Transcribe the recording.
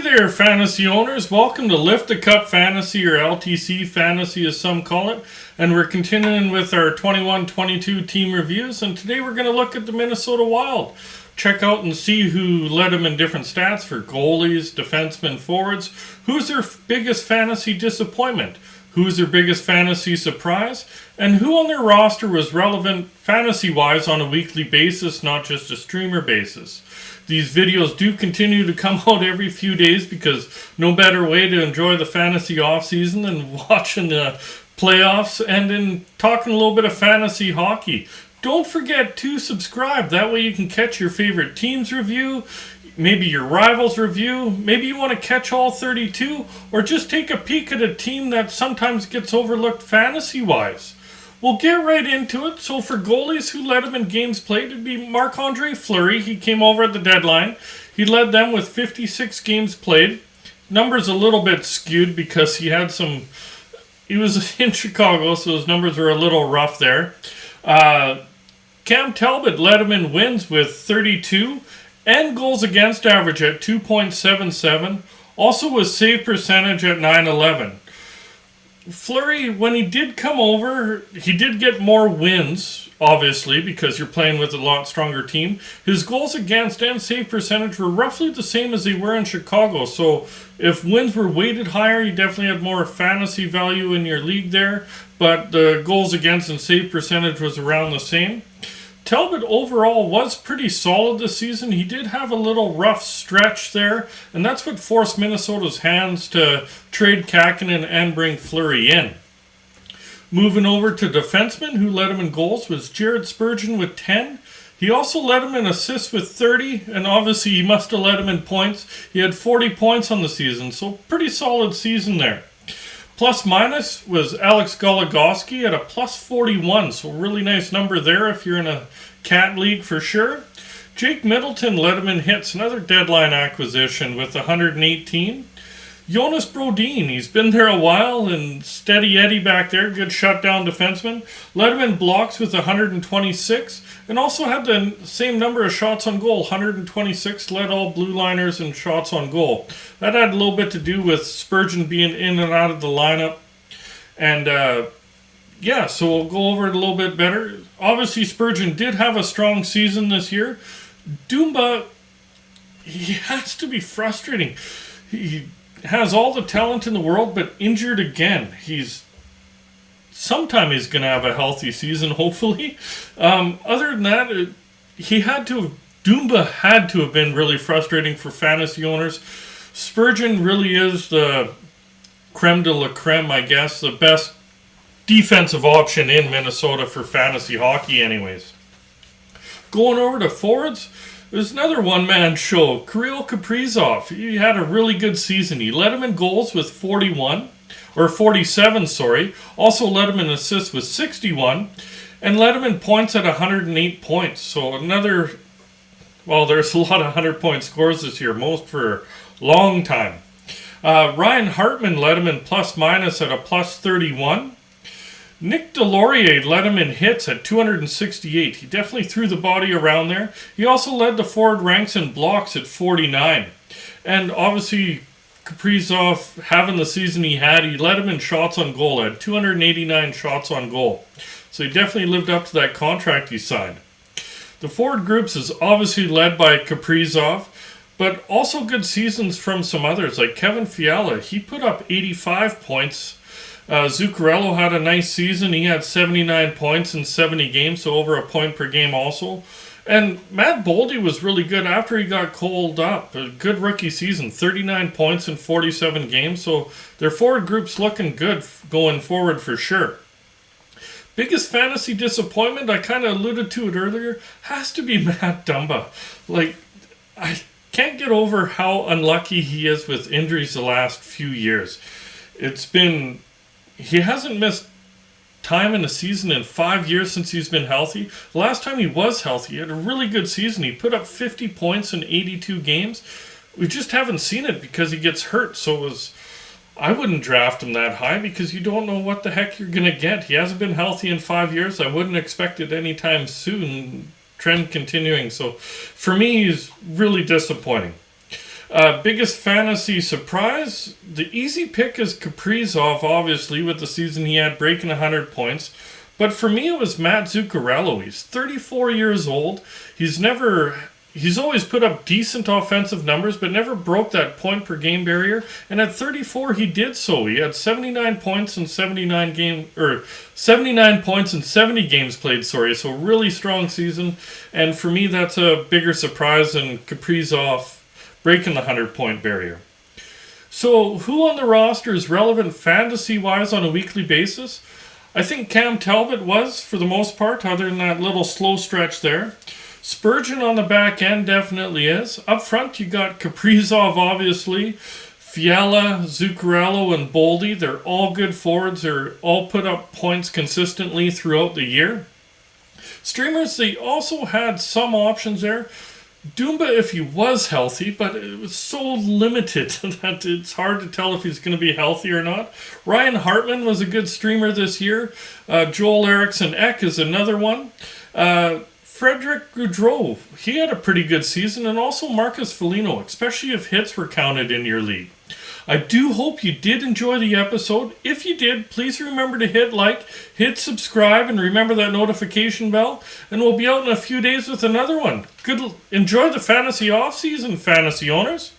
Hey there, fantasy owners. Welcome to Lift the Cup Fantasy, or LTC Fantasy as some call it. And we're continuing with our 21-22 team reviews. And today we're going to look at the Minnesota Wild. Check out and see who led them in different stats for goalies, defensemen, forwards. Who's their biggest fantasy disappointment? Who's their biggest fantasy surprise? And who on their roster was relevant fantasy-wise on a weekly basis, not just a streamer basis. These videos do continue to come out every few days because no better way to enjoy the fantasy offseason than watching the playoffs and then talking a little bit of fantasy hockey. Don't forget to subscribe. That way you can catch your favorite team's review, maybe your rivals review, maybe you want to catch all 32, or just take a peek at a team that sometimes gets overlooked fantasy-wise. We'll get right into it. So for goalies who led him in games played, it'd be Marc-Andre Fleury. He came over at the deadline. He led them with 56 games played. Numbers a little bit skewed because he was in Chicago, so his numbers were a little rough there. Cam Talbot led him in wins with 32 and goals against average at 2.77. Also was save percentage at .911. Fleury, when he did come over, he did get more wins, obviously, because you're playing with a lot stronger team. His goals against and save percentage were roughly the same as they were in Chicago. So if wins were weighted higher, you definitely had more fantasy value in your league there. But the goals against and save percentage was around the same. Talbot overall was pretty solid this season. He did have a little rough stretch there, and that's what forced Minnesota's hands to trade Kakkonen and bring Fleury in. Moving over to defensemen, who led him in goals, was Jared Spurgeon with 10. He also led him in assists with 30, and obviously he must have led him in points. He had 40 points on the season, so pretty solid season there. Plus minus was Alex Goligoski at a plus 41, so really nice number there if you're in a cat league for sure. Jake Middleton led him in hits, another deadline acquisition with 118. Jonas Brodin, he's been there a while, and Steady Eddie back there, good shutdown defenseman, led him in blocks with 126, and also had the same number of shots on goal, 126, led all blue liners in shots on goal. That had a little bit to do with Spurgeon being in and out of the lineup, and so we'll go over it a little bit better. Obviously, Spurgeon did have a strong season this year. Dumba, he has to be frustrating. He has all the talent in the world, but injured again. Sometime he's going to have a healthy season, hopefully. Other than that, Dumba had to have been really frustrating for fantasy owners. Spurgeon really is the creme de la creme, I guess, the best defensive option in Minnesota for fantasy hockey anyways. Going over to forwards, there's another one-man show. Kirill Kaprizov, he had a really good season. He led him in goals with 47, Also led him in assists with 61, and led him in points at 108 points. So there's a lot of 100-point scores this year, most for a long time. Ryan Hartman led him in plus-minus at a plus 31. Nick Delorier led him in hits at 268. He definitely threw the body around there. He also led the forward ranks in blocks at 49. And obviously, Kaprizov, having the season he had, he led him in shots on goal at 289 shots on goal. So he definitely lived up to that contract he signed. The forward groups is obviously led by Kaprizov, but also good seasons from some others, like Kevin Fiala. He put up 85 points. Zuccarello had a nice season. He had 79 points in 70 games, so over a point per game also. And Matt Baldi was really good after he got called up. A good rookie season, 39 points in 47 games, so their forward group's looking good going forward for sure. Biggest fantasy disappointment, I kind of alluded to it earlier, has to be Matt Dumba. I can't get over how unlucky he is with injuries the last few years. He hasn't missed time in a season in 5 years since he's been healthy. The last time he was healthy, he had a really good season. He put up 50 points in 82 games. We just haven't seen it because he gets hurt. I wouldn't draft him that high because you don't know what the heck you're going to get. He hasn't been healthy in 5 years. I wouldn't expect it anytime soon. Trend continuing. So for me, he's really disappointing. Biggest fantasy surprise? The easy pick is Kaprizov, obviously, with the season he had breaking 100 points. But for me, it was Matt Zuccarello. He's 34 years old. He's always put up decent offensive numbers, but never broke that point per game barrier. And at 34, he did so. He had 79 points in 79 points in 70 games played. So really strong season. And for me, that's a bigger surprise than Kaprizov breaking the 100-point barrier. So who on the roster is relevant fantasy-wise on a weekly basis? I think Cam Talbot was, for the most part, other than that little slow stretch there. Spurgeon on the back end definitely is. Up front, you got Kaprizov, obviously. Fiala, Zuccarello, and Baldi. They're all good forwards. They're all put up points consistently throughout the year. Streamers, they also had some options there. Dumba, if he was healthy, but it was so limited that it's hard to tell if he's going to be healthy or not. Ryan Hartman was a good streamer this year. Joel Eriksson Ek is another one. Frederick Gaudreau, he had a pretty good season, and also Marcus Foligno, especially if hits were counted in your league. I do hope you did enjoy the episode. If you did, please remember to hit like, hit subscribe, and remember that notification bell. And we'll be out in a few days with another one. Enjoy the fantasy off-season, fantasy owners.